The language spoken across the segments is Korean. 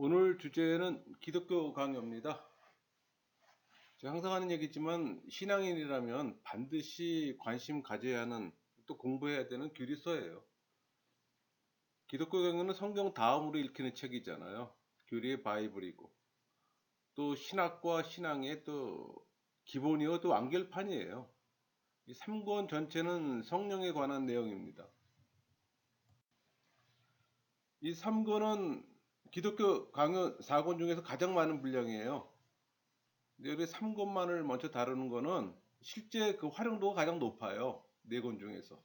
오늘 주제는 기독교 강요입니다. 제가 항상 하는 얘기지만 신앙인이라면 반드시 관심 가져야 하는 또 공부해야 되는 교리서예요. 기독교 강요는 성경 다음으로 읽히는 책이잖아요. 교리의 바이블이고 또 신학과 신앙의 또 기본이요 또 완결판이에요. 이 3권 전체는 성령에 관한 내용입니다. 이 3권은 기독교 강요 4권 중에서 가장 많은 분량이에요. 여기 3권만을 먼저 다루는 거는 실제 그 활용도가 가장 높아요. 4권 중에서.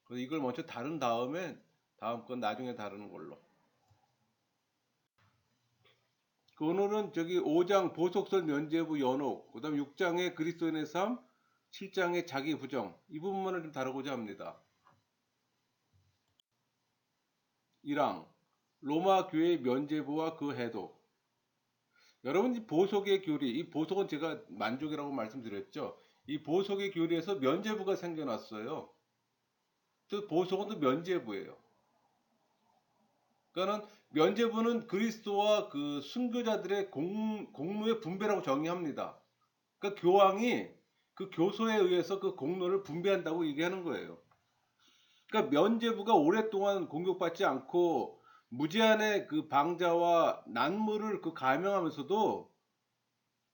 그래서 이걸 먼저 다룬 다음에 다음 건 나중에 다루는 걸로. 그 오늘은 저기 5장 보속설 면죄부 연옥, 그 다음 6장의 그리스도인의 삶, 7장의 자기 부정, 이 부분만을 좀 다루고자 합니다. 1항 로마 교회의 면죄부와 그 해독. 여러분 이 보속의 교리, 이 보속은 제가 만족이라고 말씀드렸죠. 이 보속의 교리에서 면죄부가 생겨났어요. 또 보속은 또 면죄부예요. 그러니까는 면죄부는 그리스도와 그 순교자들의 공로의 분배라고 정의합니다. 그러니까 교황이 그 교소에 의해서 그 공로를 분배한다고 얘기하는 거예요. 그러니까 면죄부가 오랫동안 공격받지 않고 무제한의 그 방자와 난무를 그 감행하면서도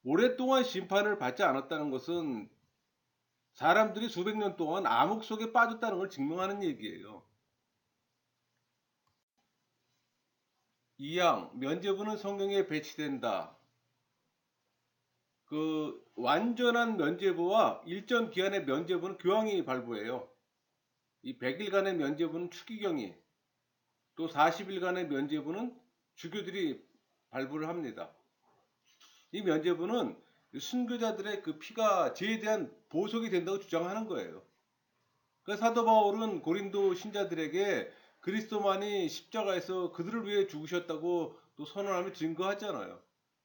오랫동안 심판을 받지 않았다는 것은 사람들이 수백 년 동안 암흑 속에 빠졌다는 걸 증명하는 얘기예요. 2항 면죄부는 성경에 배치된다. 그 완전한 면죄부와 일정 기한의 면죄부는 교황이 발부해요. 이 100일간의 면죄부는 추기경이, 또 40일간의 면죄부는 주교들이 발부를 합니다. 이 면죄부는 순교자들의 그 피가 죄에 대한 보속이 된다고 주장하는 거예요. 그러니까 사도 바울은 고린도 신자들에게 그리스도만이 십자가에서 그들을 위해 죽으셨다고 또 선언하며 증거하잖아요.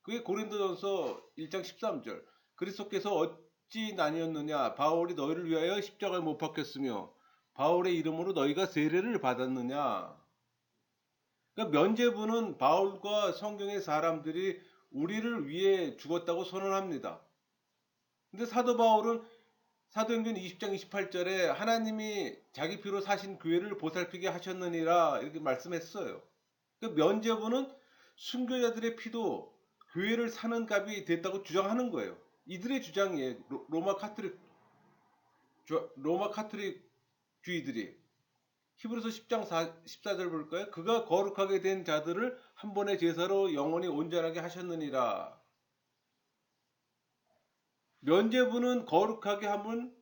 그게 고린도전서 1장 13절. 그리스도께서 어찌 나뉘었느냐? 바울이 너희를 위하여 십자가에 못 박혔으며 바울의 이름으로 너희가 세례를 받았느냐? 그러니까 면죄부는 바울과 성경의 사람들이 우리를 위해 죽었다고 선언합니다. 근데 사도 바울은 사도행전 20장 28절에 하나님이 자기 피로 사신 교회를 보살피게 하셨느니라 이렇게 말씀했어요. 그러니까 면죄부는 순교자들의 피도 교회를 사는 값이 됐다고 주장하는 거예요. 이들의 주장이에요. 로마 카톨릭주의들이. 히브리서 10장 14절 볼까요? 그가 거룩하게 된 자들을 한 번의 제사로 영원히 온전하게 하셨느니라. 면죄부는 거룩하게 함은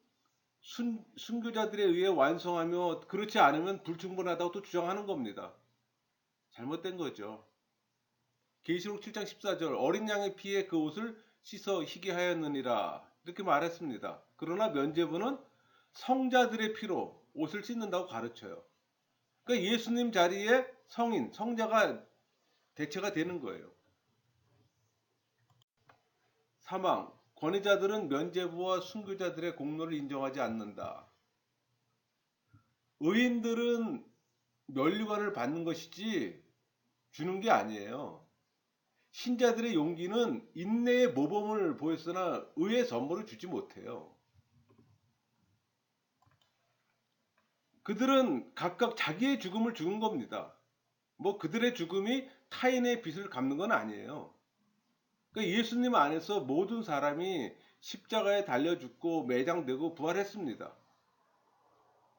순교자들에 의해 완성하며 그렇지 않으면 불충분하다고 또 주장하는 겁니다. 잘못된 거죠. 계시록 7장 14절 어린 양의 피에 그 옷을 씻어 희게 하였느니라 이렇게 말했습니다. 그러나 면죄부는 성자들의 피로 옷을 씻는다고 가르쳐요. 그러니까 예수님 자리에 성자가 대체가 되는 거예요. 사망 권위자들은 면죄부와 순교자들의 공로를 인정하지 않는다. 의인들은 면류관을 받는 것이지 주는 게 아니에요. 신자들의 용기는 인내의 모범을 보였으나 의의 선물을 주지 못해요. 그들은 각각 자기의 죽음을 죽은 겁니다. 뭐 그들의 죽음이 타인의 빚을 갚는 건 아니에요. 그러니까 예수님 안에서 모든 사람이 십자가에 달려 죽고 매장되고 부활했습니다.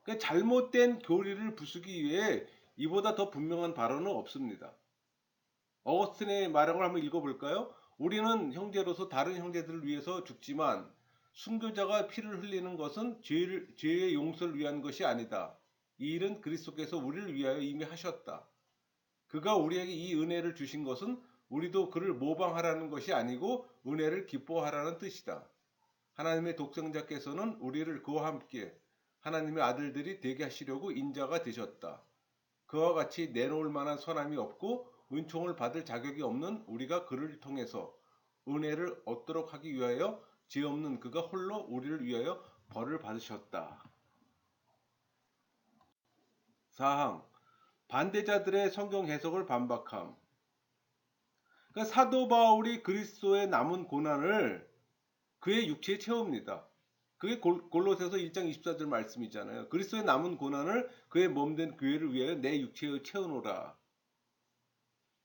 그러니까 잘못된 교리를 부수기 위해 이보다 더 분명한 발언은 없습니다. 어거스틴의 말을 한번 읽어볼까요? 우리는 형제로서 다른 형제들을 위해서 죽지만 순교자가 피를 흘리는 것은 죄의 용서를 위한 것이 아니다. 이 일은 그리스도께서 우리를 위하여 이미 하셨다. 그가 우리에게 이 은혜를 주신 것은 우리도 그를 모방하라는 것이 아니고 은혜를 기뻐하라는 뜻이다. 하나님의 독생자께서는 우리를 그와 함께 하나님의 아들들이 되게 하시려고 인자가 되셨다. 그와 같이 내놓을 만한 선함이 없고 은총을 받을 자격이 없는 우리가 그를 통해서 은혜를 얻도록 하기 위하여 죄 없는 그가 홀로 우리를 위하여 벌을 받으셨다. 4항 반대자들의 성경 해석을 반박함. 그러니까 사도 바울이 그리스도의 남은 고난을 그의 육체에 채웁니다. 그게 골로새서 1장 24절 말씀이잖아요. 그리스도의 남은 고난을 그의 몸된 교회를 위하여 내 육체에 채우노라.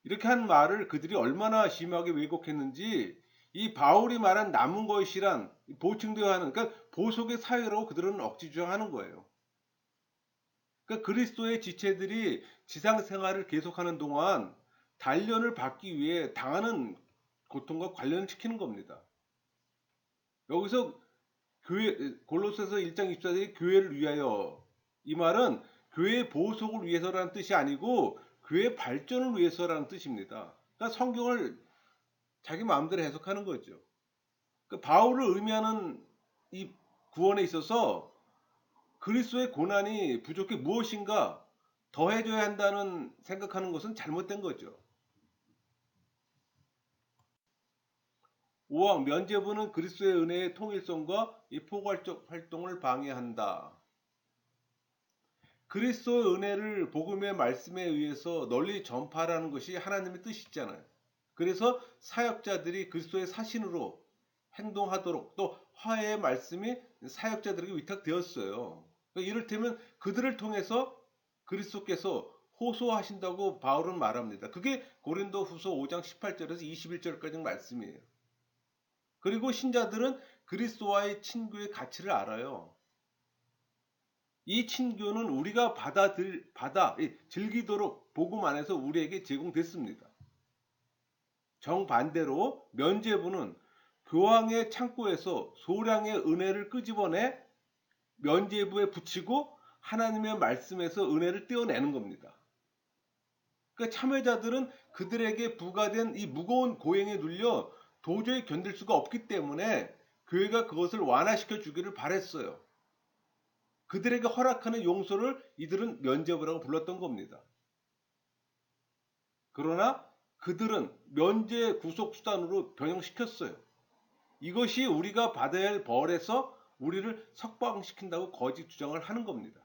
이렇게 한 말을 그들이 얼마나 심하게 왜곡했는지, 이 바울이 말한 남은 것이란 보충되어 하는, 그러니까 보속의 사회라고 그들은 억지 주장하는 거예요. 그러니까 그리스도의 지체들이 지상 생활을 계속하는 동안 단련을 받기 위해 당하는 고통과 관련을 시키는 겁니다. 여기서 교회, 골로새서 1장 24절에 교회를 위하여, 이 말은 교회의 보속을 위해서라는 뜻이 아니고 교회 발전을 위해서라는 뜻입니다. 그러니까 성경을 자기 마음대로 해석하는 거죠. 그러니까 바울을 의미하는 이 구원에 있어서 그리스도의 고난이 부족해 무엇인가 더해줘야 한다는 생각하는 것은 잘못된 거죠. 5항 면죄부는 그리스도의 은혜의 통일성과 이 포괄적 활동을 방해한다. 그리스도의 은혜를 복음의 말씀에 의해서 널리 전파하라는 것이 하나님의 뜻이잖아요. 그래서 사역자들이 그리스도의 사신으로 행동하도록, 또 화해의 말씀이 사역자들에게 위탁되었어요. 그러니까 이를테면 그들을 통해서 그리스도께서 호소하신다고 바울은 말합니다. 그게 고린도후서 5장 18절에서 21절까지 말씀이에요. 그리고 신자들은 그리스도와의 친교의 가치를 알아요. 이 친교는 우리가 즐기도록 복음 안에서 우리에게 제공됐습니다. 정반대로 면죄부는 교황의 창고에서 소량의 은혜를 끄집어내 면죄부에 붙이고 하나님의 말씀에서 은혜를 떼어내는 겁니다. 그러니까 참여자들은 그들에게 부과된 이 무거운 고행에 눌려 도저히 견딜 수가 없기 때문에 교회가 그것을 완화시켜 주기를 바랬어요. 그들에게 허락하는 용서를 이들은 면죄부라고 불렀던 겁니다. 그러나 그들은 면죄 구속 수단으로 변형시켰어요. 이것이 우리가 받아야 할 벌에서 우리를 석방시킨다고 거짓 주장을 하는 겁니다.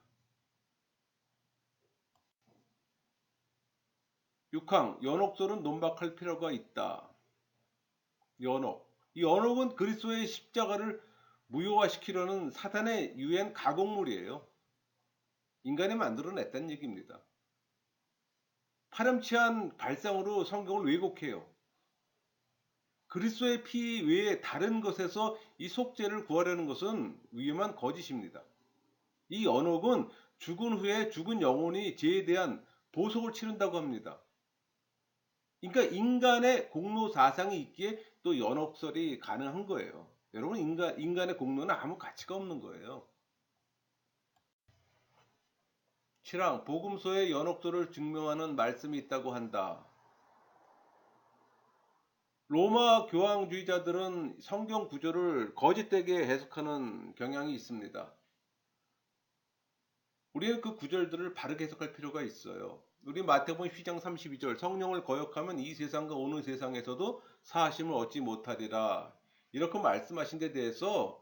6항 연옥설은 논박할 필요가 있다. 연옥. 이 연옥은 그리스도의 십자가를 무효화시키려는 사단의 유엔 가공물이에요. 인간이 만들어냈다는 얘기입니다. 파렴치한 발상으로 성경을 왜곡해요. 그리스도의 피 외에 다른 것에서 이 속죄를 구하려는 것은 위험한 거짓입니다. 이 연옥은 죽은 후에 죽은 영혼이 죄에 대한 보속을 치른다고 합니다. 그러니까 인간의 공로 사상이 있기에 또 연옥설이 가능한 거예요. 여러분, 인간의 공로는 아무 가치가 없는 거예요. 7항 복음서에 연옥설을 증명하는 말씀이 있다고 한다. 로마 교황주의자들은 성경 구절을 거짓되게 해석하는 경향이 있습니다. 우리는 그 구절들을 바르게 해석할 필요가 있어요. 우리 마태복음 10장 32절 성령을 거역하면 이 세상과 오는 세상에서도 사하심을 얻지 못하리라. 이렇게 말씀하신 데 대해서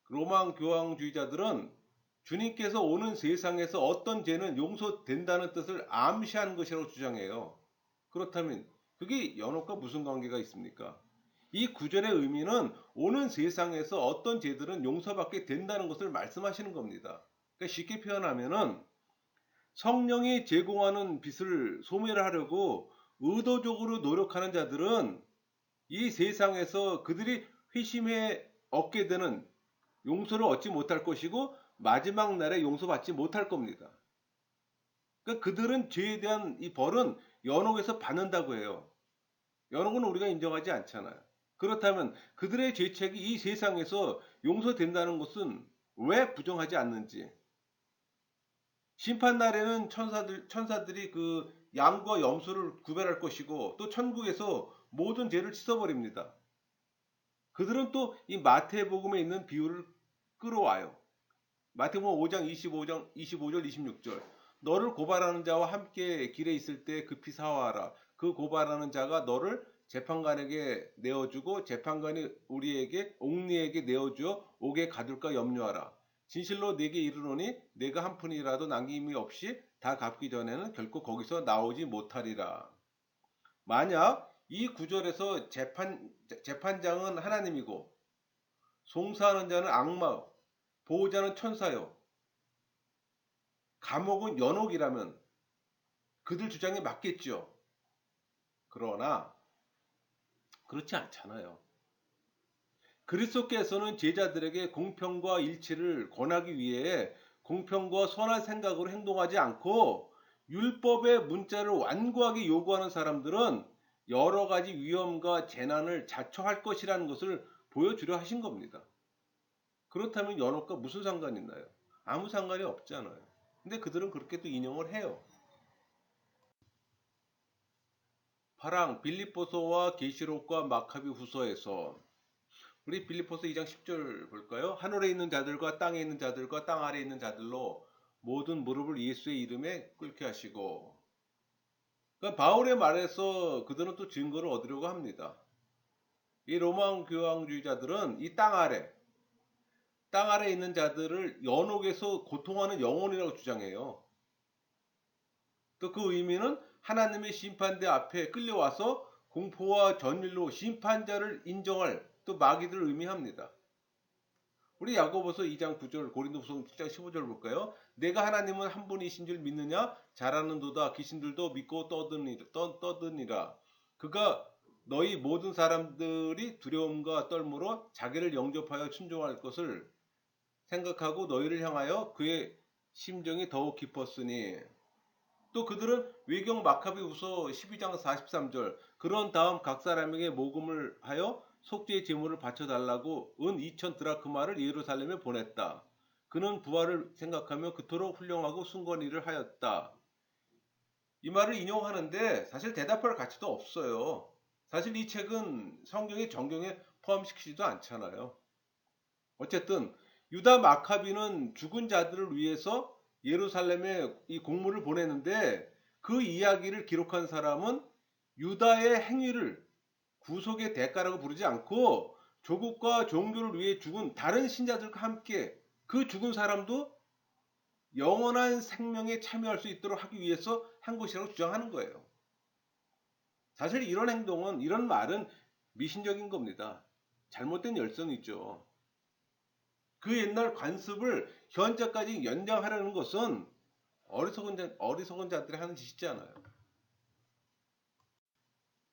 로마 교황주의자들은 주님께서 오는 세상에서 어떤 죄는 용서된다는 뜻을 암시한 것이라고 주장해요. 그렇다면 그게 연옥과 무슨 관계가 있습니까? 이 구절의 의미는 오는 세상에서 어떤 죄들은 용서받게 된다는 것을 말씀하시는 겁니다. 그러니까 쉽게 표현하면은 성령이 제공하는 빛을 소멸하려고 의도적으로 노력하는 자들은 이 세상에서 그들이 회심해 얻게 되는 용서를 얻지 못할 것이고 마지막 날에 용서받지 못할 겁니다. 그러니까 그들은 죄에 대한 이 벌은 연옥에서 받는다고 해요. 연옥은 우리가 인정하지 않잖아요. 그렇다면 그들의 죄책이 이 세상에서 용서된다는 것은 왜 부정하지 않는지. 심판날에는 천사들이 그 양과 염소를 구별할 것이고 또 천국에서 모든 죄를 씻어버립니다. 그들은 또 이 마태복음에 있는 비유를 끌어와요. 마태복음 5장 25절 26절 너를 고발하는 자와 함께 길에 있을 때 급히 사화하라. 그 고발하는 자가 너를 재판관에게 내어주고 재판관이 우리에게 옥리에게 내어주어 옥에 가둘까 염려하라. 진실로 네게 이르노니 네가 한 푼이라도 남김이 없이 다 갚기 전에는 결코 거기서 나오지 못하리라. 만약 이 구절에서 재판장은 하나님이고 송사하는 자는 악마, 보호자는 천사요, 감옥은 연옥이라면 그들 주장에 맞겠죠. 그러나 그렇지 않잖아요. 그리스도께서는 제자들에게 공평과 일치를 권하기 위해 공평과 선한 생각으로 행동하지 않고 율법의 문자를 완고하게 요구하는 사람들은 여러 가지 위험과 재난을 자초할 것이라는 것을 보여주려 하신 겁니다. 그렇다면 연옥과 무슨 상관이 있나요? 아무 상관이 없잖아요. 근데 그들은 그렇게 또 인용을 해요. 파랑 빌립보서와 계시록과 마카비 후서에서 우리 빌립보서 2장 10절 볼까요? 하늘에 있는 자들과 땅에 있는 자들과 땅 아래에 있는 자들로 모든 무릎을 예수의 이름에 꿇게 하시고, 그러니까 바울의 말에서 그들은 또 증거를 얻으려고 합니다. 이 로마 교황주의자들은 이 땅 아래에 있는 자들을 연옥에서 고통하는 영혼이라고 주장해요. 또 그 의미는 하나님의 심판대 앞에 끌려와서 공포와 전율로 심판자를 인정할 또 마귀들을 의미합니다. 우리 야고보서 2장 9절, 고린도후서 7장 15절 볼까요? 내가 하나님은 한 분이신 줄 믿느냐? 잘하는도다. 귀신들도 믿고 떠드니라. 그가 너희 모든 사람들이 두려움과 떨므로 자기를 영접하여 순종할 것을 생각하고 너희를 향하여 그의 심정이 더욱 깊었으니, 또 그들은 외경 마카비후서 12장 43절, 그런 다음 각 사람에게 모금을 하여 속죄의 제물을 바쳐달라고 은 2천 드라크마를 예루살렘에 보냈다. 그는 부활을 생각하며 그토록 훌륭하고 숭고한 일을 하였다. 이 말을 인용하는데 사실 대답할 가치도 없어요. 사실 이 책은 성경의 정경에 포함시키지도 않잖아요. 어쨌든 유다 마카비는 죽은 자들을 위해서 예루살렘에 이 공문을 보냈는데, 그 이야기를 기록한 사람은 유다의 행위를 구속의 대가라고 부르지 않고 조국과 종교를 위해 죽은 다른 신자들과 함께 그 죽은 사람도 영원한 생명에 참여할 수 있도록 하기 위해서 한 것이라고 주장하는 거예요. 사실 이런 행동은, 이런 말은 미신적인 겁니다. 잘못된 열성이죠. 그 옛날 관습을 현재까지 연장하려는 것은 어리석은 자들이 하는 짓이잖아요.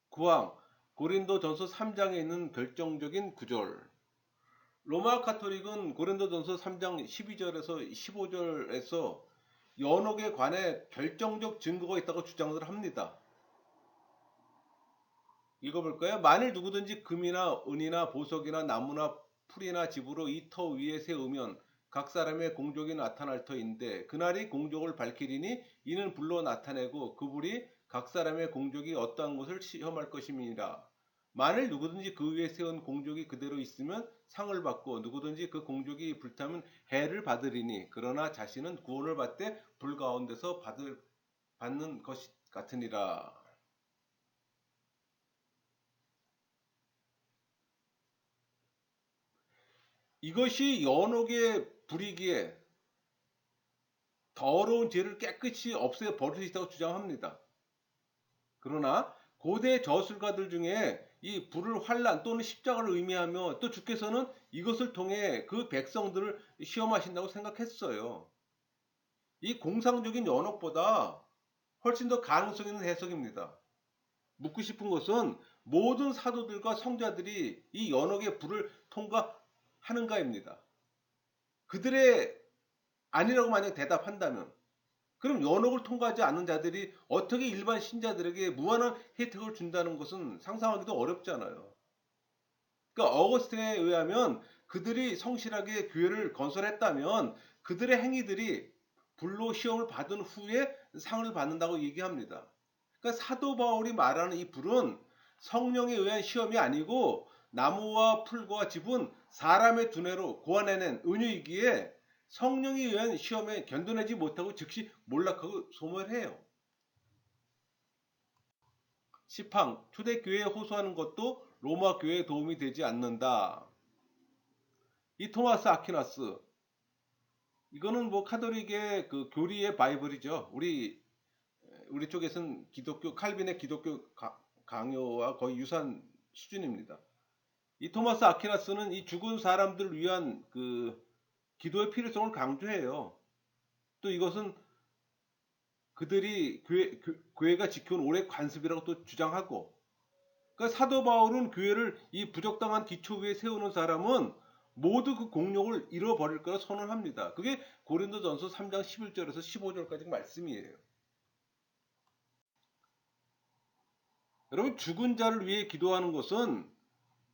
구왕 고린도전서 3장에 있는 결정적인 구절. 로마 카톨릭은 고린도전서 3장 12절에서 15절에서 연옥에 관해 결정적 증거가 있다고 주장을 합니다. 읽어볼까요? 만일 누구든지 금이나 은이나 보석이나 나무나 풀이나 집으로 이 터 위에 세우면 각 사람의 공적이 나타날 터인데 그날이 공적을 밝히리니 이는 불로 나타내고 그 불이 각 사람의 공적이 어떠한 것을 시험할 것임이니라. 만일 누구든지 그 위에 세운 공적이 그대로 있으면 상을 받고 누구든지 그 공적이 불타면 해를 받으리니, 그러나 자신은 구원을 받되 불 가운데서 받는 것 같으니라. 이것이 연옥의 불이기에 더러운 죄를 깨끗이 없애 버릴 수 있다고 주장합니다. 그러나 고대 저술가들 중에 이 불을 환란 또는 십자가를 의미하며 또 주께서는 이것을 통해 그 백성들을 시험하신다고 생각했어요. 이 공상적인 연옥보다 훨씬 더 가능성 있는 해석입니다. 묻고 싶은 것은 모든 사도들과 성자들이 이 연옥의 불을 통과하는가입니다. 그들의 아니라고 만약 대답한다면, 그럼 연옥을 통과하지 않는 자들이 어떻게 일반 신자들에게 무한한 혜택을 준다는 것은 상상하기도 어렵잖아요. 그러니까 어거스틴에 의하면 그들이 성실하게 교회를 건설했다면 그들의 행위들이 불로 시험을 받은 후에 상을 받는다고 얘기합니다. 그러니까 사도 바울이 말하는 이 불은 성령에 의한 시험이 아니고 나무와 풀과 집은 사람의 두뇌로 고안해낸 은유이기에 성령에 의한 시험에 견뎌내지 못하고 즉시 몰락하고 소멸해요. 시팡 초대교회에 호소하는 것도 로마 교회에 도움이 되지 않는다. 이 토마스 아퀴나스, 이거는 뭐 카톨릭의 그 교리의 바이블이죠. 우리 쪽에서는 기독교 칼빈의 기독교 강요와 거의 유사한 수준입니다. 이 토마스 아퀴나스는 이 죽은 사람들을 위한 그 기도의 필요성을 강조해요. 또 이것은 그들이 교회가 지켜온 오래 관습이라고 또 주장하고, 그러니까 사도 바울은 교회를 이 부적당한 기초 위에 세우는 사람은 모두 그 공력을 잃어버릴 거라 선언합니다. 그게 고린도전서 3장 11절에서 15절까지 말씀이에요. 여러분, 죽은 자를 위해 기도하는 것은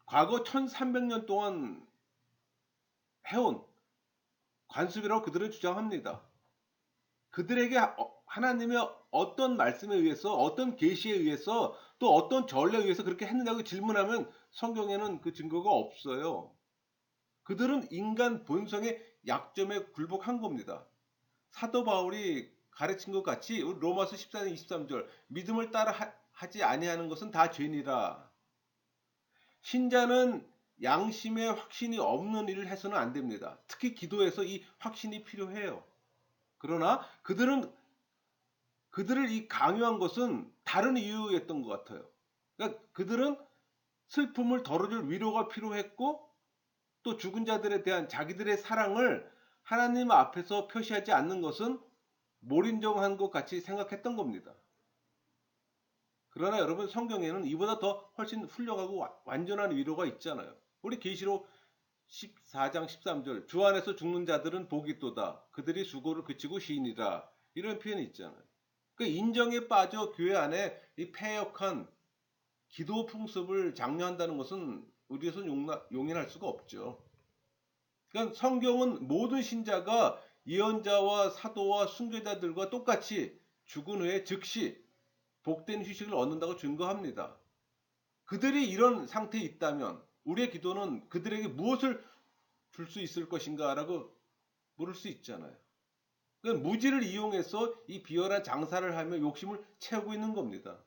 과거 1300년 동안 해온 관습이라고 그들은 주장합니다. 그들에게 하나님의 어떤 말씀에 의해서, 어떤 계시에 의해서, 또 어떤 전례에 의해서 그렇게 했느냐고 질문하면 성경에는 그 증거가 없어요. 그들은 인간 본성의 약점에 굴복한 겁니다. 사도 바울이 가르친 것 같이 로마서 14장 23절 믿음을 따라 하지 아니하는 것은 다 죄니라. 신자는 양심의 확신이 없는 일을 해서는 안 됩니다. 특히 기도에서 이 확신이 필요해요. 그러나 그들을 이 강요한 것은 다른 이유였던 것 같아요. 그러니까 그들은 슬픔을 덜어줄 위로가 필요했고, 또 죽은 자들에 대한 자기들의 사랑을 하나님 앞에서 표시하지 않는 것은 몰인정한 것 같이 생각했던 겁니다. 그러나 여러분, 성경에는 이보다 더 훨씬 훌륭하고 완전한 위로가 있잖아요. 우리 계시록 14장 13절 주 안에서 죽는 자들은 복이 있도다. 그들이 수고를 그치고 시인이라. 이런 표현이 있잖아요. 그 인정에 빠져 교회 안에 이 패역한 기도 풍습을 장려한다는 것은 우리에서는 용인할 수가 없죠. 그러니까 성경은 모든 신자가 예언자와 사도와 순교자들과 똑같이 죽은 후에 즉시 복된 휴식을 얻는다고 증거합니다. 그들이 이런 상태에 있다면 우리의 기도는 그들에게 무엇을 줄 수 있을 것인가라고 물을 수 있잖아요. 그러니까 무지를 이용해서 이 비열한 장사를 하며 욕심을 채우고 있는 겁니다.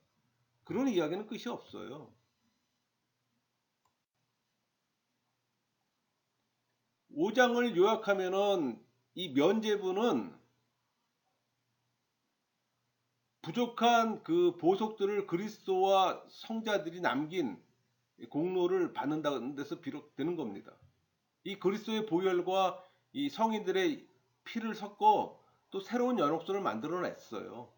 그런 이야기는 끝이 없어요. 5장을 요약하면은 이 면죄부는 부족한 그 보석들을 그리스도와 성자들이 남긴 공로를 받는다는 데서 비롯되는 겁니다. 이 그리스도의 보혈과 이 성인들의 피를 섞어 또 새로운 연옥선을 만들어냈어요.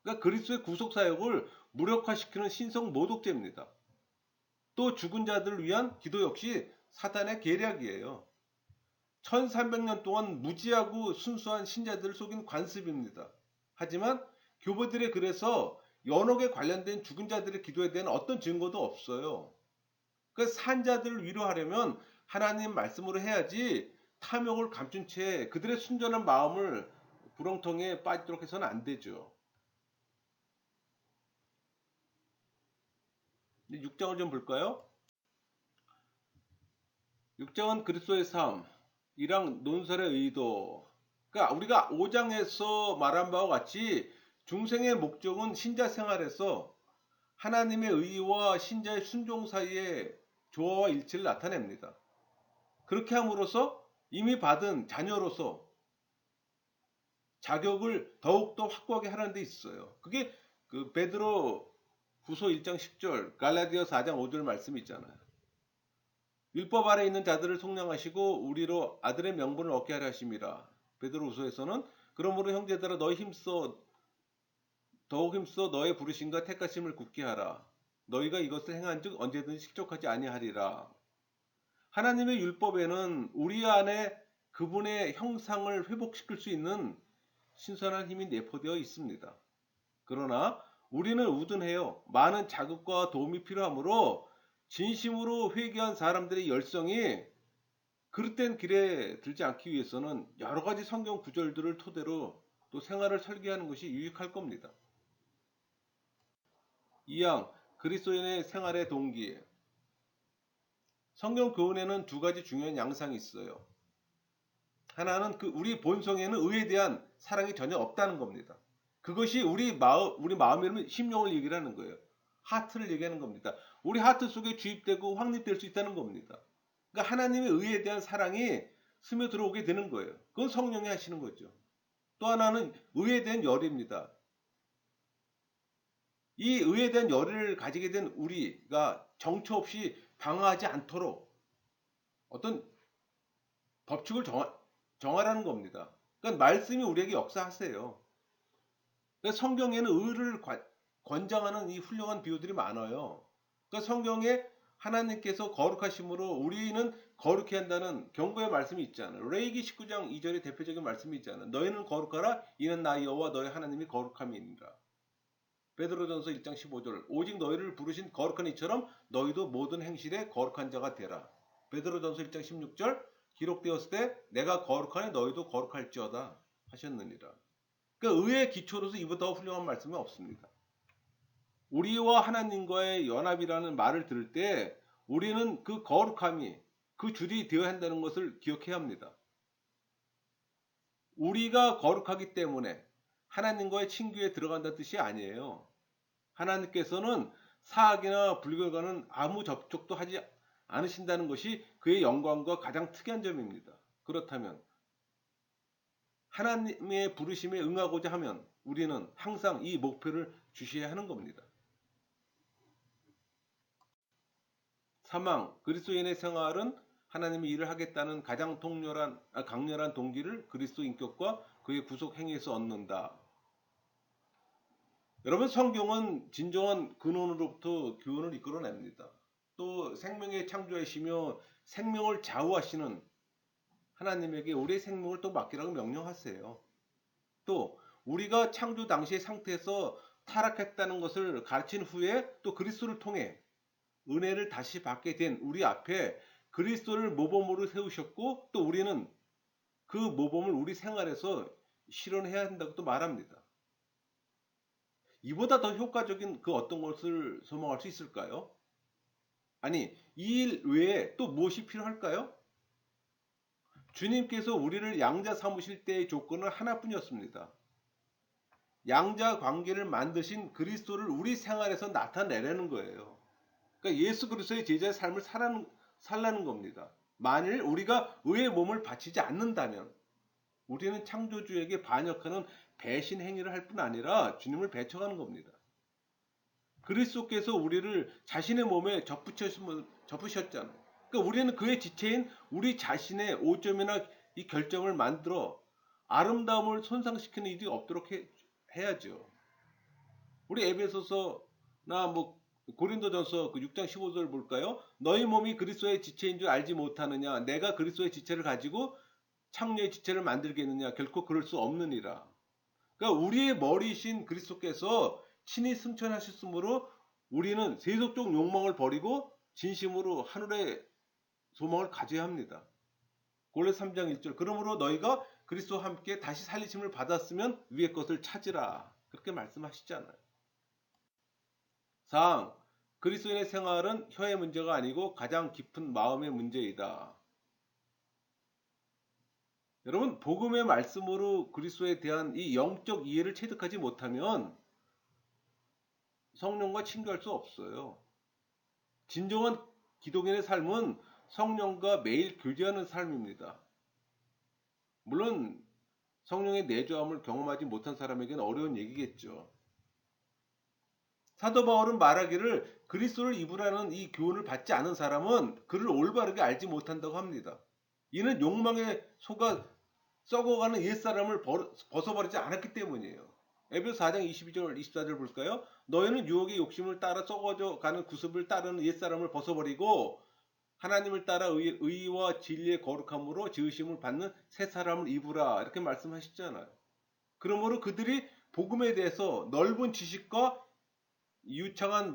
그러니까 그리스도의 구속 사역을 무력화시키는 신성 모독죄입니다. 또 죽은 자들을 위한 기도 역시 사단의 계략이에요. 1300년 동안 무지하고 순수한 신자들을 속인 관습입니다. 하지만 교보들의 글에서 연옥에 관련된 죽은 자들의 기도에 대한 어떤 증거도 없어요. 그 산자들을 위로하려면 하나님 말씀으로 해야지 탐욕을 감춘 채 그들의 순전한 마음을 구렁텅이에 빠지도록 해서는 안 되죠. 6장을 좀 볼까요? 6장은 그리스도의 삶, 1장 논설의 의도. 그러니까 우리가 5장에서 말한 바와 같이 중생의 목적은 신자 생활에서 하나님의 의와 신자의 순종 사이의 조화와 일치를 나타냅니다. 그렇게 함으로써 이미 받은 자녀로서 자격을 더욱더 확고하게 하는 데 있어요. 그게 그 베드로 후서 1장 10절, 갈라디아 4장 5절 말씀이 있잖아요. 율법 아래 있는 자들을 속량하시고 우리로 아들의 명분을 얻게 하려 하심이라. 베드로후서에서는 그러므로 형제들아 더욱 힘써 너의 부르심과 택하심을 굳게 하라. 너희가 이것을 행한즉 언제든지 실족하지 아니하리라. 하나님의 율법에는 우리 안에 그분의 형상을 회복시킬 수 있는 신선한 힘이 내포되어 있습니다. 그러나 우리는 우둔해요. 많은 자극과 도움이 필요하므로 진심으로 회개한 사람들의 열성이 그릇된 길에 들지 않기 위해서는 여러 가지 성경 구절들을 토대로 또 생활을 설계하는 것이 유익할 겁니다. 2양 그리스도인의 생활의 동기. 성경 교훈에는 두 가지 중요한 양상이 있어요. 하나는 그 우리 본성에는 의에 대한 사랑이 전혀 없다는 겁니다. 그것이 우리 마음이라면 심령을 얘기를 하는 거예요. 하트를 얘기하는 겁니다. 우리 하트 속에 주입되고 확립될 수 있다는 겁니다. 그러니까 하나님의 의에 대한 사랑이 스며들어오게 되는 거예요. 그건 성령이 하시는 거죠. 또 하나는 의에 대한 열입니다. 이 의에 대한 열의를 가지게 된 우리가 정처 없이 방어하지 않도록 어떤 법칙을 정하라는 겁니다. 그러니까 말씀이 우리에게 역사하세요. 그러니까 성경에는 의를 권장하는 이 훌륭한 비유들이 많아요. 그러니까 성경에 하나님께서 거룩하심으로 우리는 거룩해야 한다는 경고의 말씀이 있잖아요. 레위기 19장 2절의 대표적인 말씀이 있잖아요. 너희는 거룩하라 이는 나 여호와 너희 하나님이 거룩함이니라. 베드로전서 1장 15절 오직 너희를 부르신 거룩한 이처럼 너희도 모든 행실에 거룩한 자가 되라. 베드로전서 1장 16절 기록되었을 때 내가 거룩하니 너희도 거룩할지어다 하셨느니라. 그러니까 의의 기초로서 이보다 더 훌륭한 말씀은 없습니다. 우리와 하나님과의 연합이라는 말을 들을 때 우리는 그 거룩함이 그 줄이 되어야 한다는 것을 기억해야 합니다. 우리가 거룩하기 때문에 하나님과의 친교에 들어간다는 뜻이 아니에요. 하나님께서는 사악이나 불결과는 아무 접촉도 하지 않으신다는 것이 그의 영광과 가장 특이한 점입니다. 그렇다면 하나님의 부르심에 응하고자 하면 우리는 항상 이 목표를 주셔야 하는 겁니다. 사망, 그리스도인의 생활은 하나님이 일을 하겠다는 가장 강렬한 동기를 그리스도 인격과 그의 구속 행위에서 얻는다. 여러분, 성경은 진정한 근원으로부터 교훈을 이끌어냅니다. 또 생명의 창조하시며 생명을 좌우하시는 하나님에게 우리의 생명을 또 맡기라고 명령하세요. 또 우리가 창조 당시의 상태에서 타락했다는 것을 가르친 후에 또 그리스도를 통해 은혜를 다시 받게 된 우리 앞에 그리스도를 모범으로 세우셨고 또 우리는 그 모범을 우리 생활에서 실현해야 한다고 또 말합니다. 이보다 더 효과적인 그 어떤 것을 소망할 수 있을까요? 아니, 이 일 외에 또 무엇이 필요할까요? 주님께서 우리를 양자 삼으실 때의 조건은 하나뿐이었습니다. 양자 관계를 만드신 그리스도를 우리 생활에서 나타내려는 거예요. 그러니까 예수 그리스도의 제자의 삶을 살라는 겁니다. 만일 우리가 의의 몸을 바치지 않는다면 우리는 창조주에게 반역하는 배신 행위를 할 뿐 아니라 주님을 배척하는 겁니다. 그리스도께서 우리를 자신의 몸에 접으셨잖아요. 그러니까 우리는 그의 지체인 우리 자신의 오점이나 이 결정을 만들어 아름다움을 손상시키는 일이 없도록 해야죠. 우리 에베소서나 고린도전서 그 6장 15절 볼까요? 너희 몸이 그리스도의 지체인 줄 알지 못하느냐? 내가 그리스도의 지체를 가지고 창녀의 지체를 만들겠느냐? 결코 그럴 수 없느니라. 그러니까 우리의 머리이신 그리스도께서 친히 승천하셨으므로 우리는 세속적 욕망을 버리고 진심으로 하늘의 소망을 가져야 합니다. 골로 3장 1절 그러므로 너희가 그리스도와 함께 다시 살리심을 받았으면 위의 것을 찾으라. 그렇게 말씀하시잖아요. 4. 그리스도인의 생활은 혀의 문제가 아니고 가장 깊은 마음의 문제이다. 여러분, 복음의 말씀으로 그리스도에 대한 이 영적 이해를 체득하지 못하면 성령과 친교할 수 없어요. 진정한 기독인의 삶은 성령과 매일 교제하는 삶입니다. 물론 성령의 내주함을 경험하지 못한 사람에게는 어려운 얘기겠죠. 사도 바울은 말하기를 그리스도를 입으라는 이 교훈을 받지 않은 사람은 그를 올바르게 알지 못한다고 합니다. 이는 욕망에 속아 썩어가는 옛사람을 벗어버리지 않았기 때문이에요. 에베소 4장 22절 24절 볼까요? 너희는 유혹의 욕심을 따라 썩어져 가는 구습을 따르는 옛사람을 벗어버리고 하나님을 따라 의와 진리의 거룩함으로 지으심을 받는 새 사람을 입으라 이렇게 말씀하셨잖아요. 그러므로 그들이 복음에 대해서 넓은 지식과 유창한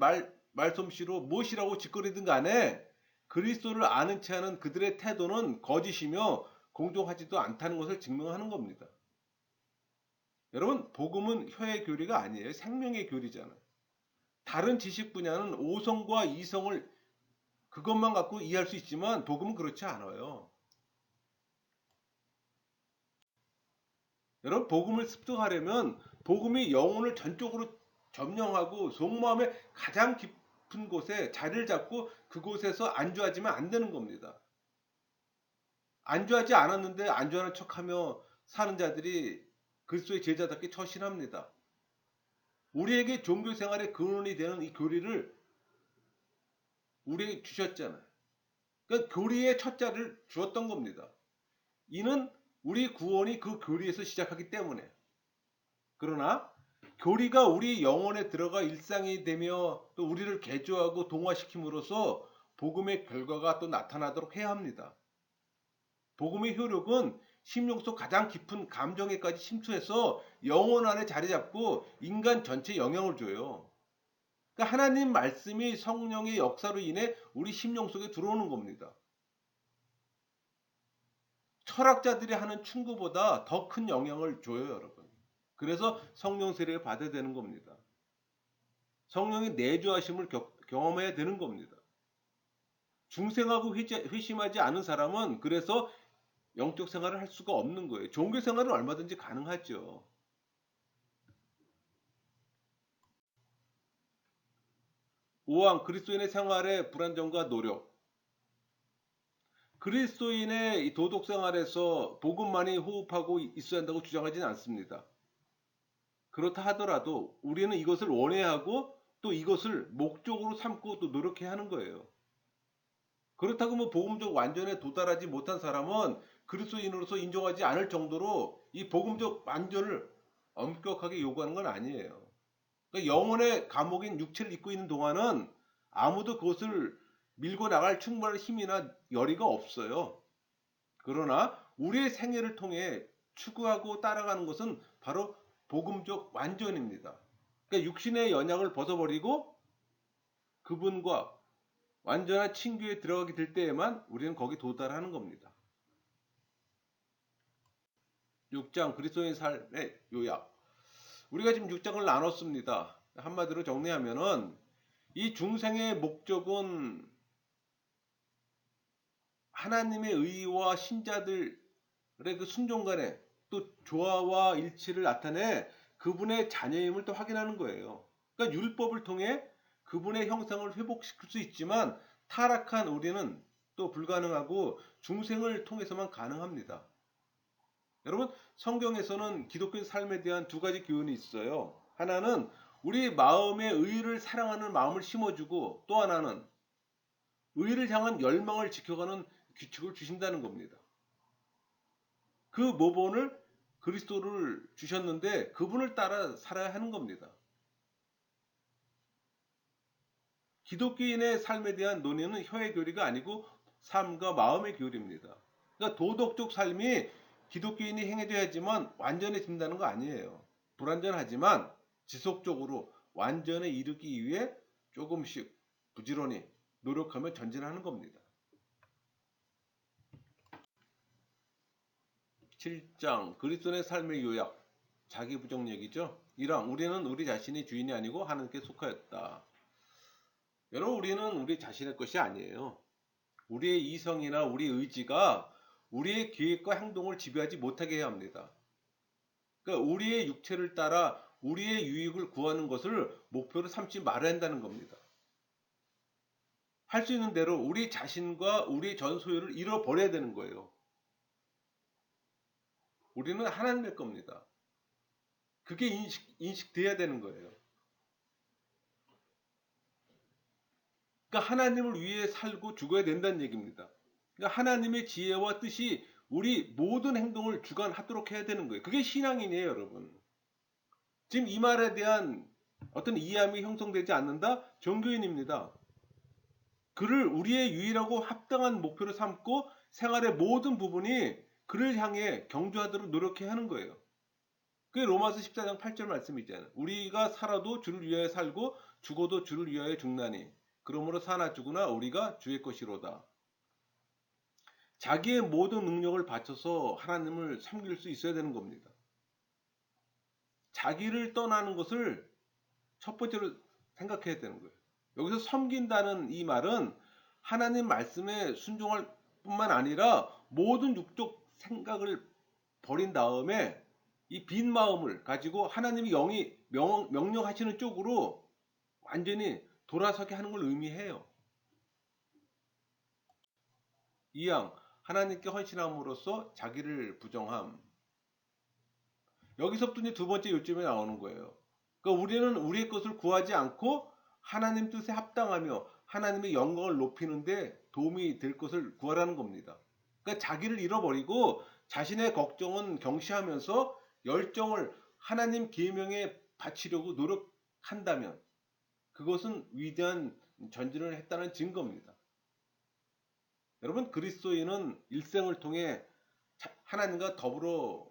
말솜씨로 무엇이라고 짓거리든 간에 그리스도를 아는 채 하는 그들의 태도는 거짓이며 공정하지도 않다는 것을 증명하는 겁니다. 여러분, 복음은 혀의 교리가 아니에요. 생명의 교리잖아요. 다른 지식 분야는 오성과 이성을 그것만 갖고 이해할 수 있지만 복음은 그렇지 않아요. 여러분, 복음을 습득하려면 복음이 영혼을 전적으로 점령하고 속마음의 가장 깊은 곳에 자리를 잡고 그곳에서 안주하지만 안 되는 겁니다. 안주하지 않았는데 안주하는 척하며 사는 자들이 그리스도의 제자답게 처신합니다. 우리에게 종교 생활의 근원이 되는 이 교리를 우리에게 주셨잖아요. 그러니까 교리의 첫 자를 주었던 겁니다. 이는 우리 구원이 그 교리에서 시작하기 때문에. 그러나 교리가 우리 영혼에 들어가 일상이 되며 또 우리를 개조하고 동화시킴으로써 복음의 결과가 또 나타나도록 해야 합니다. 복음의 효력은 심령 속 가장 깊은 감정에까지 침투해서 영혼 안에 자리 잡고 인간 전체에 영향을 줘요. 그러니까 하나님 말씀이 성령의 역사로 인해 우리 심령 속에 들어오는 겁니다. 철학자들이 하는 충고보다 더 큰 영향을 줘요, 여러분. 그래서 성령 세례를 받아야 되는 겁니다. 성령의 내주하심을 경험해야 되는 겁니다. 중생하고 회심하지 않은 사람은 그래서 영적 생활을 할 수가 없는 거예요. 종교 생활은 얼마든지 가능하죠. 5항 그리스도인의 생활의 불완전과 노력. 그리스도인의 도덕 생활에서 복음만이 호흡하고 있어야 한다고 주장하지는 않습니다. 그렇다 하더라도 우리는 이것을 원해야 하고 또 이것을 목적으로 삼고 또 노력해야 하는 거예요. 그렇다고 뭐 복음적 완전에 도달하지 못한 사람은 그리스도인으로서 인정하지 않을 정도로 이 복음적 완전을 엄격하게 요구하는 건 아니에요. 그러니까 영혼의 감옥인 육체를 입고 있는 동안은 아무도 그것을 밀고 나갈 충분한 힘이나 열의가 없어요. 그러나 우리의 생애를 통해 추구하고 따라가는 것은 바로 복음적 완전입니다. 그러니까 육신의 연약을 벗어버리고 그분과 완전한 친교에 들어가게 될 때에만 우리는 거기 도달하는 겁니다. 6장 그리스도인 삶의 요약. 우리가 지금 6장을 나눴습니다. 한마디로 정리하면은 이 중생의 목적은 하나님의 의와 신자들의 그 순종 간에 또 조화와 일치를 나타내 그분의 자녀임을 또 확인하는 거예요. 그러니까 율법을 통해 그분의 형상을 회복시킬 수 있지만 타락한 우리는 또 불가능하고 중생을 통해서만 가능합니다. 여러분, 성경에서는 기독교 삶에 대한 두 가지 교훈이 있어요. 하나는 우리 마음에 의를 사랑하는 마음을 심어주고 또 하나는 의를 향한 열망을 지켜가는 규칙을 주신다는 겁니다. 그 모본을 그리스도를 주셨는데 그분을 따라 살아야 하는 겁니다. 기독교인의 삶에 대한 논의는 혀의 교리가 아니고 삶과 마음의 교리입니다. 그러니까 도덕적 삶이 기독교인이 행해져야지만 완전해진다는 거 아니에요. 불완전하지만 지속적으로 완전에 이르기 위해 조금씩 부지런히 노력하며 전진하는 겁니다. 7장 그리스도의 삶의 요약. 자기 부정 얘기죠. 1항 우리는 우리 자신이 주인이 아니고 하나님께 속하였다. 여러분, 우리는 우리 자신의 것이 아니에요. 우리의 이성이나 우리 의지가 우리의 계획과 행동을 지배하지 못하게 해야 합니다. 그러니까 우리의 육체를 따라 우리의 유익을 구하는 것을 목표로 삼지 말아야 한다는 겁니다. 할 수 있는 대로 우리 자신과 우리의 전 소유를 잃어버려야 되는 거예요. 우리는 하나님의 겁니다. 그게 인식돼야 되는 거예요. 그러니까 하나님을 위해 살고 죽어야 된다는 얘기입니다. 그러니까 하나님의 지혜와 뜻이 우리 모든 행동을 주관하도록 해야 되는 거예요. 그게 신앙인이에요, 여러분. 지금 이 말에 대한 어떤 이해함이 형성되지 않는다? 종교인입니다. 그를 우리의 유일하고 합당한 목표로 삼고 생활의 모든 부분이 그를 향해 경주하도록 노력해야 하는 거예요. 그게 로마서 14장 8절 말씀이잖아요. 우리가 살아도 주를 위하여 살고 죽어도 주를 위하여 죽나니 그러므로 사나 죽으나 우리가 주의 것이로다. 자기의 모든 능력을 바쳐서 하나님을 섬길 수 있어야 되는 겁니다. 자기를 떠나는 것을 첫 번째로 생각해야 되는 거예요. 여기서 섬긴다는 이 말은 하나님 말씀에 순종할 뿐만 아니라 모든 육적 생각을 버린 다음에 이 빈 마음을 가지고 하나님이 영이 명령하시는 쪽으로 완전히 돌아서게 하는 걸 의미해요. 2항 하나님께 헌신함으로써 자기를 부정함. 여기서부터 이제 두 번째 요점이 나오는 거예요. 그러니까 우리는 우리의 것을 구하지 않고 하나님 뜻에 합당하며 하나님의 영광을 높이는데 도움이 될 것을 구하라는 겁니다. 그러니까 자기를 잃어버리고 자신의 걱정은 경시하면서 열정을 하나님 계명에 바치려고 노력한다면 그것은 위대한 전진을 했다는 증거입니다. 여러분, 그리스도인은 일생을 통해 하나님과 더불어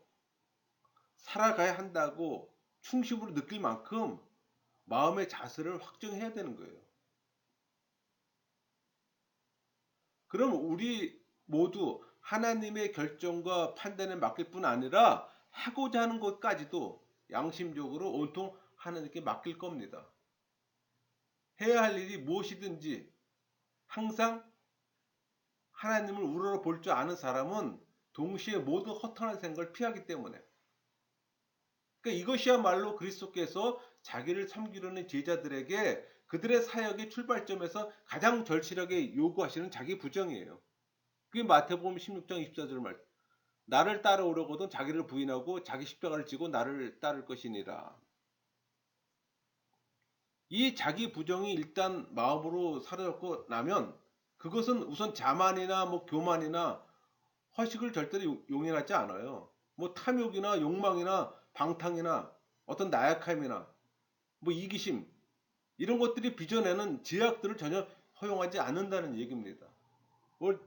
살아가야 한다고 충심으로 느낄 만큼 마음의 자세를 확정해야 되는 거예요. 그럼 우리 모두 하나님의 결정과 판단에 맡길 뿐 아니라 하고자 하는 것까지도 양심적으로 온통 하나님께 맡길 겁니다. 해야 할 일이 무엇이든지 항상 하나님을 우러러 볼 줄 아는 사람은 동시에 모든 허탄한 생각을 피하기 때문에, 그러니까 이것이야말로 그리스도께서 자기를 섬기려는 제자들에게 그들의 사역의 출발점에서 가장 절실하게 요구하시는 자기 부정이에요. 그게 마태복음 16장 24절 말. 나를 따라오려거든 자기를 부인하고 자기 십자가를 지고 나를 따를 것이니라. 이 자기 부정이 일단 마음으로 사라졌고 나면 그것은 우선 자만이나 교만이나 허식을 절대로 용인하지 않아요. 탐욕이나 욕망이나 방탕이나 어떤 나약함이나 이기심 이런 것들이 빚어내는 죄악들을 전혀 허용하지 않는다는 얘기입니다.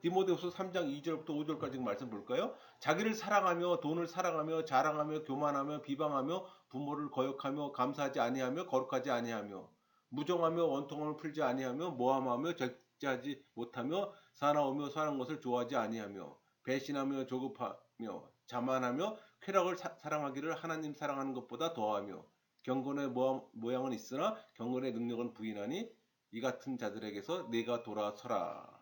디모데후서 3장 2절부터 5절까지 말씀 볼까요? 자기를 사랑하며 돈을 사랑하며 자랑하며 교만하며 비방하며 부모를 거역하며 감사하지 아니하며 거룩하지 아니하며 무정하며 원통함을 풀지 아니하며 모함하며 절제하지 못하며 사나우며 선한 것을 좋아하지 아니하며 배신하며 조급하며 자만하며 쾌락을 사랑하기를 하나님 사랑하는 것보다 더하며 경건의 모양은 있으나 경건의 능력은 부인하니 이 같은 자들에게서 내가 돌아서라.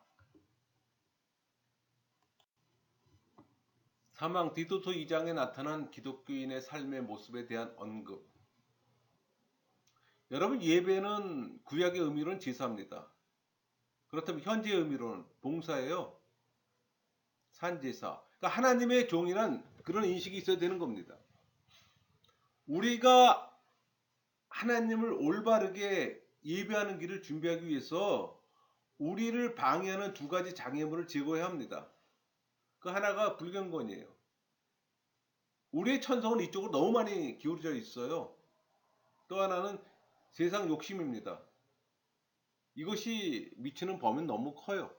사망 디도서 2장에 나타난 기독교인의 삶의 모습에 대한 언급. 여러분, 예배는 구약의 의미로는 제사입니다. 그렇다면 현재의 의미로는 봉사예요. 산제사. 그러니까 하나님의 종이란 그런 인식이 있어야 되는 겁니다. 우리가 하나님을 올바르게 예배하는 길을 준비하기 위해서 우리를 방해하는 두 가지 장애물을 제거해야 합니다. 그 하나가 불경건이에요. 우리의 천성은 이쪽으로 너무 많이 기울어져 있어요. 또 하나는 세상 욕심입니다. 이것이 미치는 범위는 너무 커요.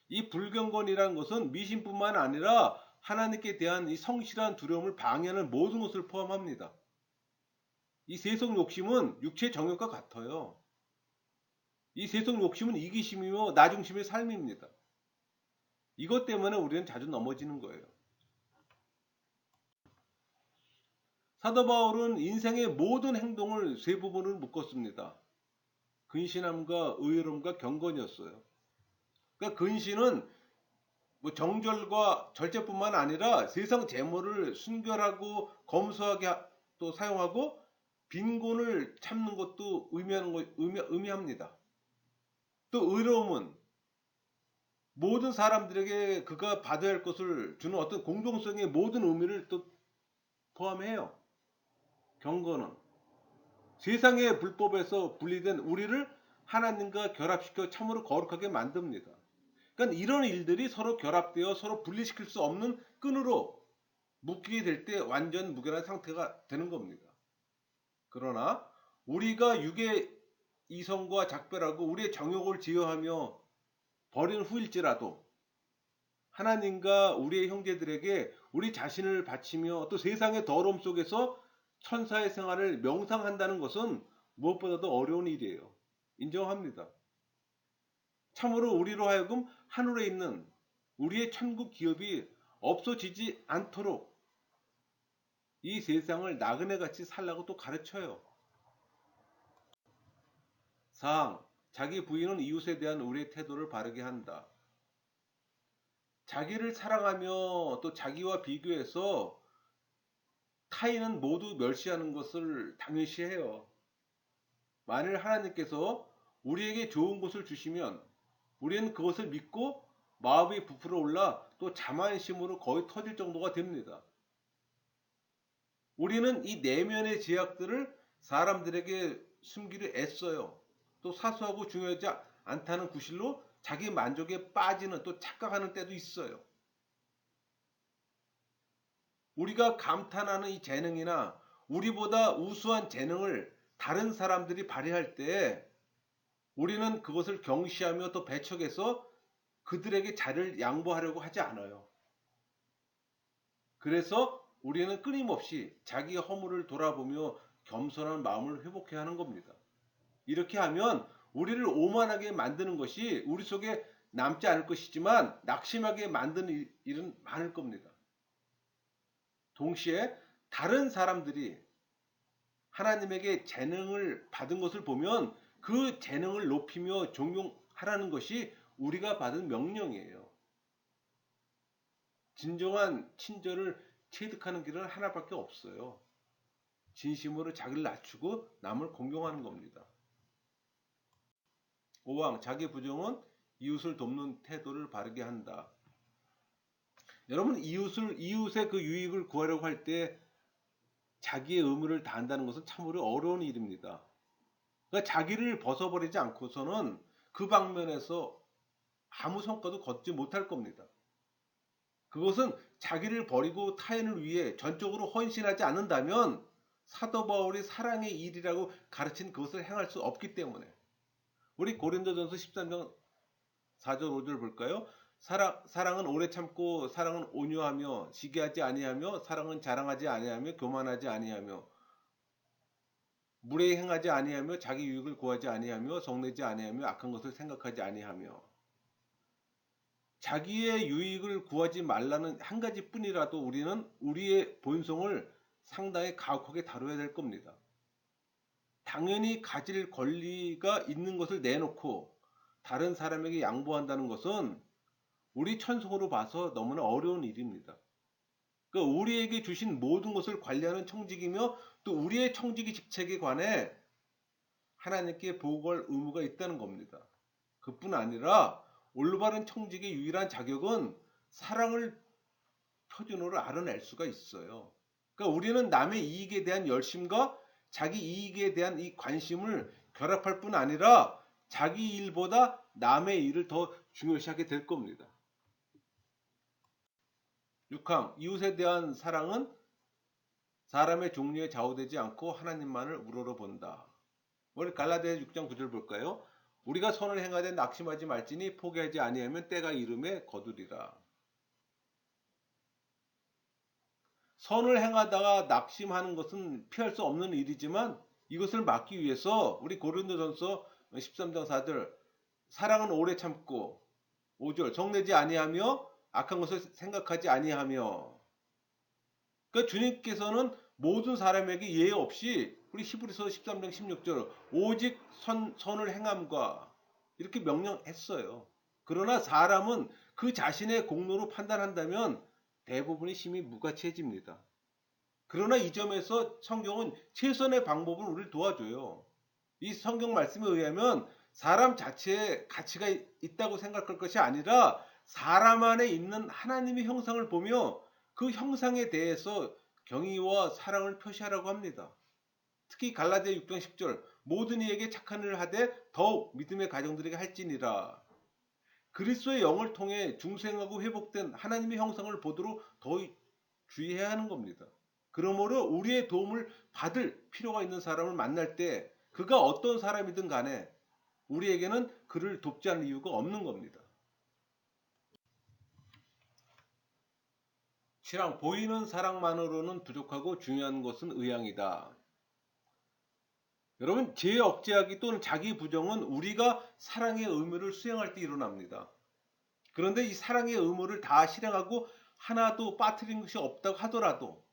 이 불경건이라는 것은 미신뿐만 아니라 하나님께 대한 이 성실한 두려움을 방해하는 모든 것을 포함합니다. 이 세속 욕심은 육체 정욕과 같아요. 이 세속 욕심은 이기심이며 나중심의 삶입니다. 이것 때문에 우리는 자주 넘어지는 거예요. 사도 바울은 인생의 모든 행동을 세 부분을 묶었습니다. 근신함과 의로움과 경건이었어요. 그러니까 근신은 정절과 절제뿐만 아니라 세상 재물을 순결하고 검소하게 또 사용하고 빈곤을 참는 것도 의미합니다. 또 의로움은 모든 사람들에게 그가 받아야 할 것을 주는 어떤 공동성의 모든 의미를 또 포함해요. 경건은 세상의 불법에서 분리된 우리를 하나님과 결합시켜 참으로 거룩하게 만듭니다. 그러니까 이런 일들이 서로 결합되어 서로 분리시킬 수 없는 끈으로 묶이게 될 때 완전 무결한 상태가 되는 겁니다. 그러나 우리가 육의 이성과 작별하고 우리의 정욕을 제어하며 버린 후일지라도 하나님과 우리의 형제들에게 우리 자신을 바치며 또 세상의 더러움 속에서 천사의 생활을 명상한다는 것은 무엇보다도 어려운 일이에요. 인정합니다. 참으로 우리로 하여금 하늘에 있는 우리의 천국 기업이 없어지지 않도록 이 세상을 나그네같이 살라고 또 가르쳐요. 4. 자기 부인은 이웃에 대한 우리의 태도를 바르게 한다. 자기를 사랑하며 또 자기와 비교해서 타인은 모두 멸시하는 것을 당연시해요. 만일 하나님께서 우리에게 좋은 것을 주시면 우리는 그것을 믿고 마음이 부풀어 올라 또 자만심으로 거의 터질 정도가 됩니다. 우리는 이 내면의 제약들을 사람들에게 숨기려 애써요. 또 사소하고 중요하지 않다는 구실로 자기 만족에 빠지는 또 착각하는 때도 있어요. 우리가 감탄하는 이 재능이나 우리보다 우수한 재능을 다른 사람들이 발휘할 때 우리는 그것을 경시하며 또 배척해서 그들에게 자리를 양보하려고 하지 않아요. 그래서 우리는 끊임없이 자기 허물을 돌아보며 겸손한 마음을 회복해야 하는 겁니다. 이렇게 하면 우리를 오만하게 만드는 것이 우리 속에 남지 않을 것이지만 낙심하게 만드는 일은 많을 겁니다. 동시에 다른 사람들이 하나님에게 재능을 받은 것을 보면 그 재능을 높이며 존경하라는 것이 우리가 받은 명령이에요. 진정한 친절을 체득하는 길은 하나밖에 없어요. 진심으로 자기를 낮추고 남을 공경하는 겁니다. 5항 자기 부정은 이웃을 돕는 태도를 바르게 한다. 여러분 이웃의 그 유익을 구하려고 할 때 자기의 의무를 다한다는 것은 참으로 어려운 일입니다. 그러니까 자기를 벗어버리지 않고서는 그 방면에서 아무 성과도 거두지 못할 겁니다. 그것은 자기를 버리고 타인을 위해 전적으로 헌신하지 않는다면 사도 바울이 사랑의 일이라고 가르친 그것을 행할 수 없기 때문에 우리 고린도전서 13장 4절 5절 볼까요? 사랑은 오래 참고 사랑은 온유하며 시기하지 아니하며 사랑은 자랑하지 아니하며 교만하지 아니하며 무례히 행하지 아니하며 자기 유익을 구하지 아니하며 성내지 아니하며 악한 것을 생각하지 아니하며 자기의 유익을 구하지 말라는 한 가지뿐이라도 우리는 우리의 본성을 상당히 가혹하게 다뤄야 될 겁니다. 당연히 가질 권리가 있는 것을 내놓고 다른 사람에게 양보한다는 것은 우리 천성으로 봐서 너무나 어려운 일입니다. 그러니까 우리에게 주신 모든 것을 관리하는 청직이며 또 우리의 청직의 직책에 관해 하나님께 보고할 의무가 있다는 겁니다. 그뿐 아니라 올바른 청직의 유일한 자격은 사랑을 표준으로 알아낼 수가 있어요. 그러니까 우리는 남의 이익에 대한 열심과 자기 이익에 대한 이 관심을 결합할 뿐 아니라 자기 일보다 남의 일을 더 중요시하게 될 겁니다. 6항 이웃에 대한 사랑은 사람의 종류에 좌우되지 않고 하나님만을 우러러 본다. 우리 갈라디아 6장 9절 볼까요? 우리가 선을 행하되 낙심하지 말지니 포기하지 아니하면 때가 이름에 거두리라. 선을 행하다가 낙심하는 것은 피할 수 없는 일이지만 이것을 막기 위해서 우리 고린도전서 13장 4절 사랑은 오래 참고 5절 성내지 아니하며 악한 것을 생각하지 아니하며 그러니까 주님께서는 모든 사람에게 예외 없이 우리 히브리서 13장 16절 오직 선을 행함과 이렇게 명령했어요. 그러나 사람은 그 자신의 공로로 판단한다면 대부분의 힘이 무가치해집니다. 그러나 이 점에서 성경은 최선의 방법을 우리를 도와줘요. 이 성경 말씀에 의하면 사람 자체에 가치가 있다고 생각할 것이 아니라 사람 안에 있는 하나님의 형상을 보며 그 형상에 대해서 경의와 사랑을 표시하라고 합니다. 특히 갈라디아 6장 10절 모든 이에게 착한 일을 하되 더욱 믿음의 가정들에게 할지니라. 그리스도의 영을 통해 중생하고 회복된 하나님의 형상을 보도록 더 주의해야 하는 겁니다. 그러므로 우리의 도움을 받을 필요가 있는 사람을 만날 때 그가 어떤 사람이든 간에 우리에게는 그를 돕지 않을 이유가 없는 겁니다. 7항 보이는 사랑만으로는 부족하고 중요한 것은 의향이다. 여러분 제 억제하기 또는 자기 부정은 우리가 사랑의 의무를 수행할 때 일어납니다. 그런데 이 사랑의 의무를 다 실행하고 하나도 빠뜨린 것이 없다고 하더라도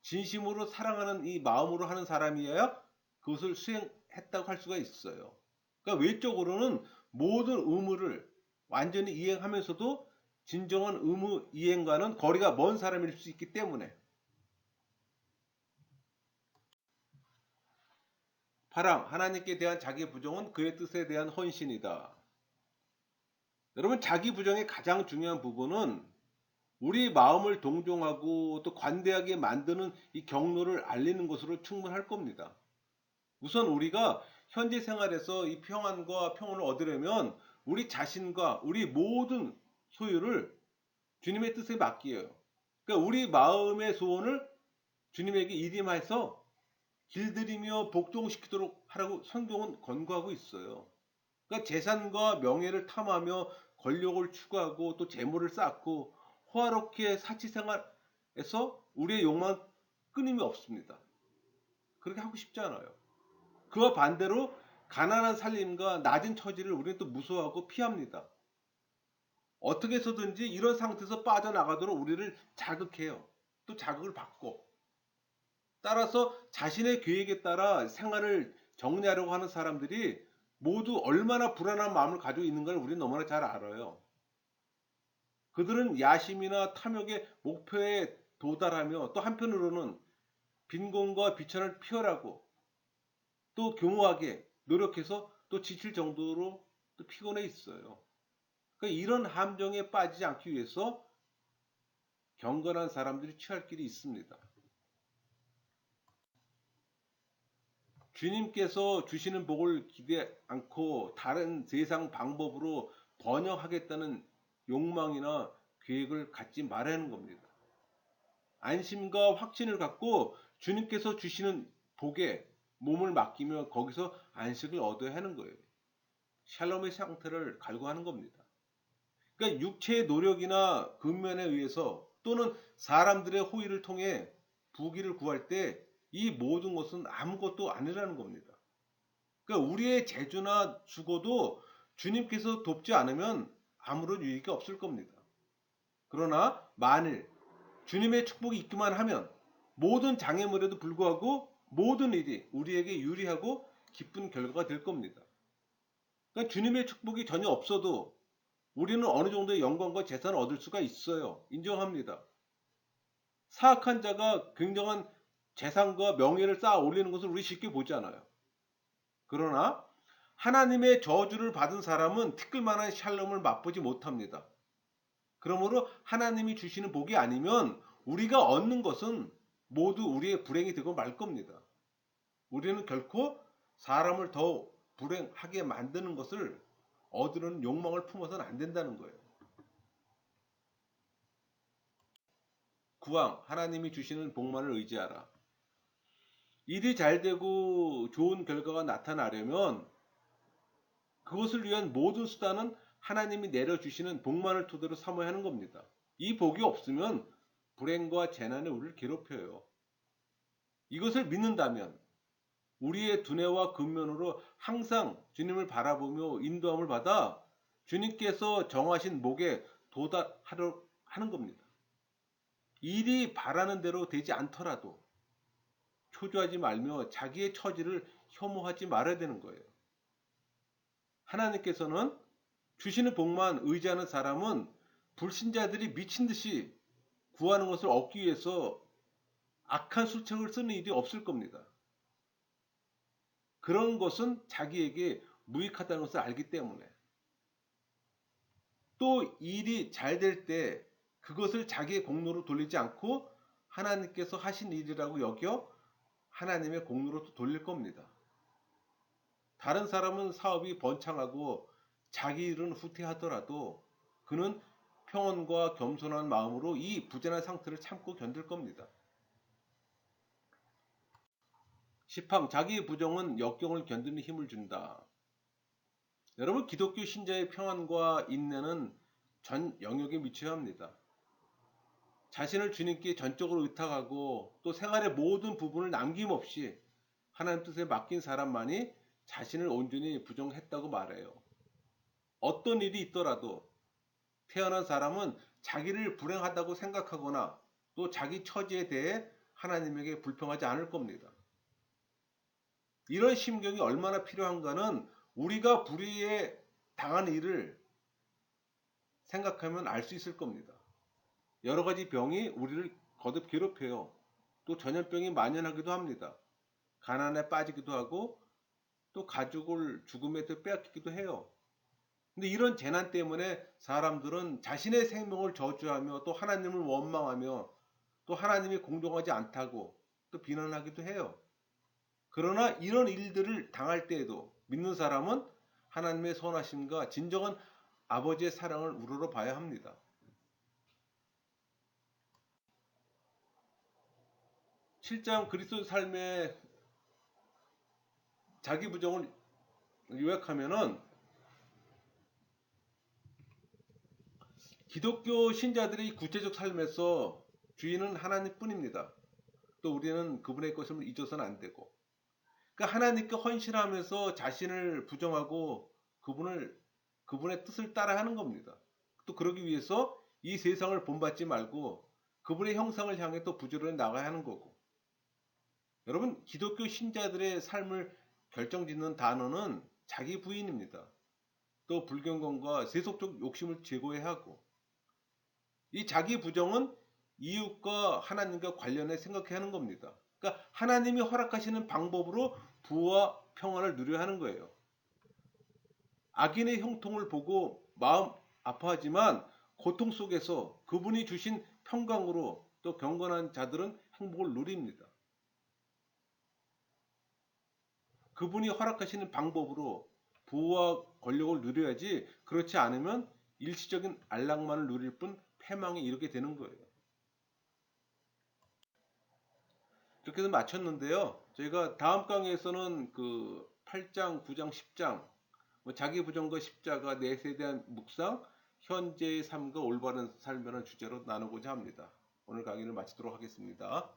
진심으로 사랑하는 이 마음으로 하는 사람이어야 그것을 수행했다고 할 수가 있어요. 그러니까 외적으로는 모든 의무를 완전히 이행하면서도 진정한 의무 이행과는 거리가 먼 사람일 수 있기 때문에 8항 하나님께 대한 자기 부정은 그의 뜻에 대한 헌신이다. 여러분 자기 부정의 가장 중요한 부분은 우리 마음을 동정하고 또 관대하게 만드는 이 경로를 알리는 것으로 충분할 겁니다. 우선 우리가 현재 생활에서 이 평안과 평온을 얻으려면 우리 자신과 우리 모든 소유를 주님의 뜻에 맡기어요. 그러니까 우리 마음의 소원을 주님에게 이임해서 길들이며 복종시키도록 하라고 성경은 권고하고 있어요. 그러니까 재산과 명예를 탐하며 권력을 추구하고 또 재물을 쌓고 호화롭게 사치생활에서 우리의 욕망은 끊임이 없습니다. 그렇게 하고 싶지 않아요. 그와 반대로 가난한 살림과 낮은 처지를 우리는 또 무서워하고 피합니다. 어떻게 해서든지 이런 상태에서 빠져나가도록 우리를 자극해요. 또 자극을 받고. 따라서 자신의 계획에 따라 생활을 정리하려고 하는 사람들이 모두 얼마나 불안한 마음을 가지고 있는가를 우리는 너무나 잘 알아요. 그들은 야심이나 탐욕의 목표에 도달하며 또 한편으로는 빈곤과 비천을 피하라고 또 교모하게 노력해서 또 지칠 정도로 또 피곤해 있어요. 그러니까 이런 함정에 빠지지 않기 위해서 경건한 사람들이 취할 길이 있습니다. 주님께서 주시는 복을 기대 않고 다른 세상 방법으로 번영하겠다는 욕망이나 계획을 갖지 말아야 하는 겁니다. 안심과 확신을 갖고 주님께서 주시는 복에 몸을 맡기며 거기서 안식을 얻어야 하는 거예요. 샬롬의 상태를 갈구하는 겁니다. 그러니까 육체의 노력이나 근면에 의해서 또는 사람들의 호의를 통해 부귀를 구할 때 이 모든 것은 아무것도 아니라는 겁니다. 그러니까 우리의 재주나 수고도 주님께서 돕지 않으면 아무런 유익이 없을 겁니다. 그러나 만일 주님의 축복이 있기만 하면 모든 장애물에도 불구하고 모든 일이 우리에게 유리하고 기쁜 결과가 될 겁니다. 그러니까 주님의 축복이 전혀 없어도 우리는 어느 정도의 영광과 재산을 얻을 수가 있어요. 인정합니다. 사악한 자가 굉장한 재산과 명예를 쌓아 올리는 것을 우리 쉽게 보지 않아요. 그러나 하나님의 저주를 받은 사람은 티끌만한 샬롬을 맛보지 못합니다. 그러므로 하나님이 주시는 복이 아니면 우리가 얻는 것은 모두 우리의 불행이 되고 말 겁니다. 우리는 결코 사람을 더 불행하게 만드는 것을 얻으려는 욕망을 품어서는 안 된다는 거예요. 구왕 하나님이 주시는 복만을 의지하라. 일이 잘 되고 좋은 결과가 나타나려면 그것을 위한 모든 수단은 하나님이 내려주시는 복만을 토대로 삼아야 하는 겁니다. 이 복이 없으면 불행과 재난이 우리를 괴롭혀요. 이것을 믿는다면 우리의 두뇌와 근면으로 항상 주님을 바라보며 인도함을 받아 주님께서 정하신 목에 도달하려 하는 겁니다. 일이 바라는 대로 되지 않더라도 초조하지 말며 자기의 처지를 혐오하지 말아야 되는 거예요. 하나님께서는 주시는 복만 의지하는 사람은 불신자들이 미친 듯이 구하는 것을 얻기 위해서 악한 수책을 쓰는 일이 없을 겁니다. 그런 것은 자기에게 무익하다는 것을 알기 때문에 또 일이 잘 될 때 그것을 자기의 공로로 돌리지 않고 하나님께서 하신 일이라고 여겨 하나님의 공로로 또 돌릴 겁니다. 다른 사람은 사업이 번창하고 자기 일은 후퇴하더라도 그는 평온과 겸손한 마음으로 이 부전한 상태를 참고 견딜 겁니다. 10항 자기의 부정은 역경을 견디는 힘을 준다. 여러분 기독교 신자의 평안과 인내는 전 영역에 미쳐야 합니다. 자신을 주님께 전적으로 의탁하고 또 생활의 모든 부분을 남김없이 하나님 뜻에 맡긴 사람만이 자신을 온전히 부정했다고 말해요. 어떤 일이 있더라도 태어난 사람은 자기를 불행하다고 생각하거나 또 자기 처지에 대해 하나님에게 불평하지 않을 겁니다. 이런 심경이 얼마나 필요한가는 우리가 불의에 당한 일을 생각하면 알 수 있을 겁니다. 여러 가지 병이 우리를 거듭 괴롭혀요. 또 전염병이 만연하기도 합니다. 가난에 빠지기도 하고 또 가족을 죽음에 빼앗기기도 해요. 근데 이런 재난 때문에 사람들은 자신의 생명을 저주하며 또 하나님을 원망하며 또 하나님이 공정하지 않다고 또 비난하기도 해요. 그러나 이런 일들을 당할 때에도 믿는 사람은 하나님의 선하심과 진정한 아버지의 사랑을 우러러 봐야 합니다. 실장 그리스도 삶의 자기 부정을 요약하면은 기독교 신자들의 구체적 삶에서 주인은 하나님뿐입니다. 또 우리는 그분의 것임을 잊어서는 안 되고, 그러니까 하나님께 헌신하면서 자신을 부정하고 그분의 뜻을 따라하는 겁니다. 또 그러기 위해서 이 세상을 본받지 말고 그분의 형상을 향해 또 부지런히 나가야 하는 거고. 여러분, 기독교 신자들의 삶을 결정짓는 단어는 자기 부인입니다. 또 불경건과 세속적 욕심을 제거해야 하고, 이 자기 부정은 이웃과 하나님과 관련해 생각해야 하는 겁니다. 그러니까 하나님이 허락하시는 방법으로 부와 평안을 누려야 하는 거예요. 악인의 형통을 보고 마음 아파하지만 고통 속에서 그분이 주신 평강으로 또 경건한 자들은 행복을 누립니다. 그분이 허락하시는 방법으로 부와 권력을 누려야지, 그렇지 않으면 일시적인 안락만을 누릴 뿐 패망에 이르게 되는 거예요. 이렇게 해서 마쳤는데요. 저희가 다음 강의에서는 그 8장, 9장, 10장, 자기 부정과 십자가, 넷에 대한 묵상, 현재의 삶과 올바른 삶이라는 주제로 나누고자 합니다. 오늘 강의를 마치도록 하겠습니다.